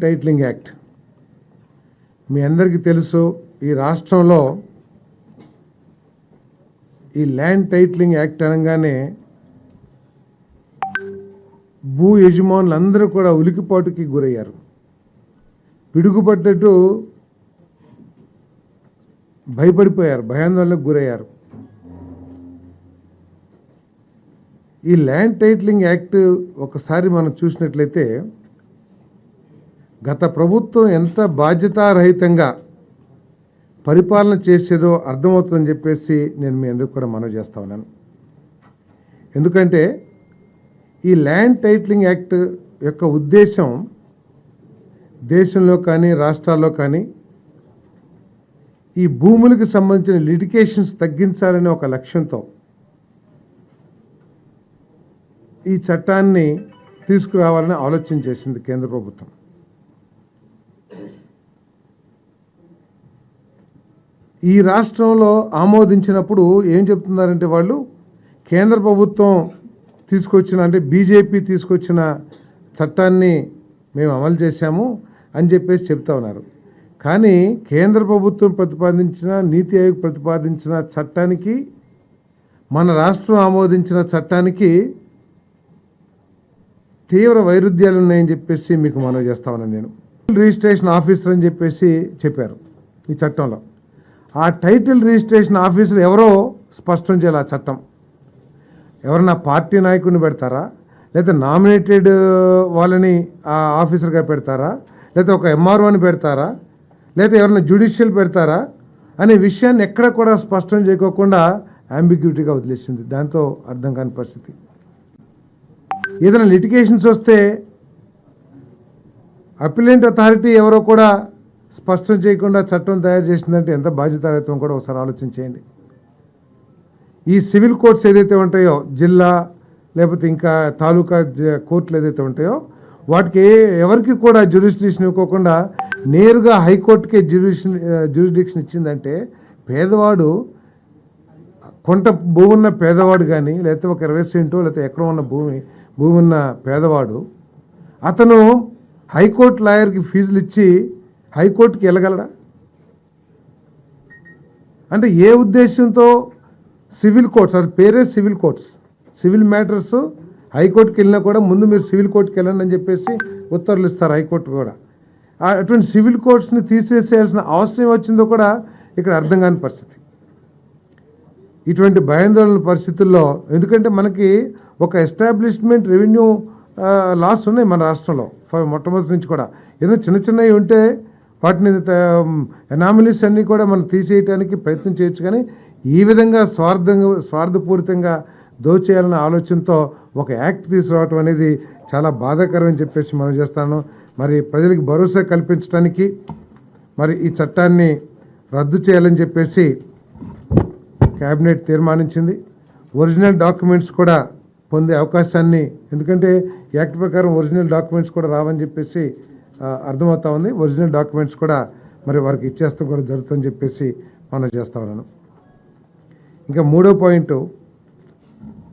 Titling act మీ అందరికీ తెలుసు. ఈ రాష్ట్రంలో ఈ ల్యాండ్ టైటిలింగ్ యాక్ట్ అనగానే భూ యజమానులందరూ కూడా ఉలికిపాటుకి గురయ్యారు. పిడుగుపడ్డట్టు భయపడిపోయారు, భయాందోళనకు గురయ్యారు. ఈ ల్యాండ్ టైటిలింగ్ యాక్ట్ ఒకసారి మనం చూసినట్లయితే గత ప్రభుత్వం ఎంత బాధ్యతారహితంగా పరిపాలన చేసేదో అర్థమవుతుందని చెప్పేసి నేను మీ అందరికీ కూడా మనవి చేస్తా ఉన్నాను. ఎందుకంటే ఈ ల్యాండ్ టైటిలింగ్ యాక్ట్ యొక్క ఉద్దేశం దేశంలో కానీ రాష్ట్రాల్లో కానీ ఈ భూములకు సంబంధించిన లిటిగేషన్స్ తగ్గించాలనే ఒక లక్ష్యంతో ఈ చట్టాన్ని తీసుకురావాలని ఆలోచన చేసింది కేంద్ర ప్రభుత్వం. ఈ రాష్ట్రంలో ఆమోదించినప్పుడు ఏం చెప్తున్నారంటే వాళ్ళు కేంద్ర ప్రభుత్వం తీసుకొచ్చిన అంటే బీజేపీ తీసుకొచ్చిన చట్టాన్ని మేము అమలు చేశాము అని చెప్పేసి చెప్తా ఉన్నారు. కానీ కేంద్ర ప్రభుత్వం ప్రతిపాదించిన నీతి ఆయోగ్ ప్రతిపాదించిన చట్టానికి మన రాష్ట్రం ఆమోదించిన చట్టానికి తీవ్ర వైరుధ్యాలు ఉన్నాయని చెప్పేసి మీకు మనవి చేస్తా ఉన్నాను. నేను రిజిస్ట్రేషన్ ఆఫీసర్ అని చెప్పేసి చెప్పారు ఈ చట్టంలో. ఆ టైటిల్ రిజిస్ట్రేషన్ ఆఫీసర్ ఎవరో స్పష్టం చేయాలి. ఆ చట్టం ఎవరన్నా పార్టీ నాయకుడిని పెడతారా, లేకపోతే నామినేటెడ్ వాళ్ళని ఆ ఆఫీసర్గా పెడతారా, లేకపోతే ఒక ఎంఆర్ఓని పెడతారా, లేకపోతే ఎవరైనా జ్యుడిషియల్ పెడతారా అనే విషయాన్ని ఎక్కడ కూడా స్పష్టం చేయకోకుండా అంబిగ్యూటీగా వదిలేసింది. దాంతో అర్థం కాని పరిస్థితి. ఏదైనా లిటిగేషన్స్ వస్తే అపిలెంట్ అథారిటీ ఎవరో కూడా స్పష్టం చేయకుండా చట్టం తయారు చేసిందంటే ఎంత బాధ్యతారహితం కూడా ఒకసారి ఆలోచన చేయండి. ఈ సివిల్ కోర్ట్స్ ఏదైతే ఉంటాయో, జిల్లా లేకపోతే ఇంకా తాలూకా కోర్టులు ఏదైతే ఉంటాయో వాటికి ఎవరికి కూడా జ్యూరిస్డిక్షన్ ఇవ్వకుండా నేరుగా హైకోర్టుకే జ్యూరిస్డిక్షన్ ఇచ్చిందంటే పేదవాడు, కొంత భూమి ఉన్న పేదవాడు కానీ లేకపోతే ఒక 20 సెంటో లేకపోతే ఎకరం ఉన్న భూమి ఉన్న పేదవాడు అతను హైకోర్టు లాయర్కి ఫీజులు ఇచ్చి హైకోర్టుకి వెళ్ళగలడా? అంటే ఏ ఉద్దేశంతో సివిల్ కోర్ట్స్, అది పేరే సివిల్ కోర్ట్స్, సివిల్ మ్యాటర్స్ హైకోర్టుకి వెళ్ళినా కూడా ముందు మీరు సివిల్ కోర్టుకి వెళ్ళండి అని చెప్పేసి ఉత్తర్వులు ఇస్తారు హైకోర్టు కూడా. అటువంటి సివిల్ కోర్ట్స్ని తీసేసేయాల్సిన అవసరం వచ్చిందో కూడా ఇక్కడ అర్థం కాని పరిస్థితి. ఇటువంటి భయాందోళన పరిస్థితుల్లో, ఎందుకంటే మనకి ఒక ఎస్టాబ్లిష్మెంట్ రెవెన్యూ లాస్ ఉన్నాయి మన రాష్ట్రంలో మొట్టమొదటి నుంచి కూడా. ఏదో చిన్న చిన్నవి ఉంటే వాటిని ఎనామిలీస్ అన్నీ కూడా మనం తీసేయడానికి ప్రయత్నం చేయొచ్చు. కానీ ఈ విధంగా స్వార్థపూరితంగా దోచేయాలన్న ఆలోచనతో ఒక యాక్ట్ తీసుకురావటం అనేది చాలా బాధాకరం అని చెప్పేసి మనం చేస్తాను. మరి ప్రజలకు భరోసా కల్పించడానికి మరి ఈ చట్టాన్ని రద్దు చేయాలని చెప్పేసి క్యాబినెట్ తీర్మానించింది. ఒరిజినల్ డాక్యుమెంట్స్ కూడా పొందే అవకాశాన్ని, ఎందుకంటే యాక్ట్ ప్రకారం ఒరిజినల్ డాక్యుమెంట్స్ కూడా రావని చెప్పేసి అర్థమవుతా ఉంది. ఒరిజినల్ డాక్యుమెంట్స్ కూడా మరి వారికి ఇచ్చేస్తాం కూడా జరుగుతుందని చెప్పేసి మనం చేస్తా ఉన్నాను. ఇంకా 3వ పాయింట్,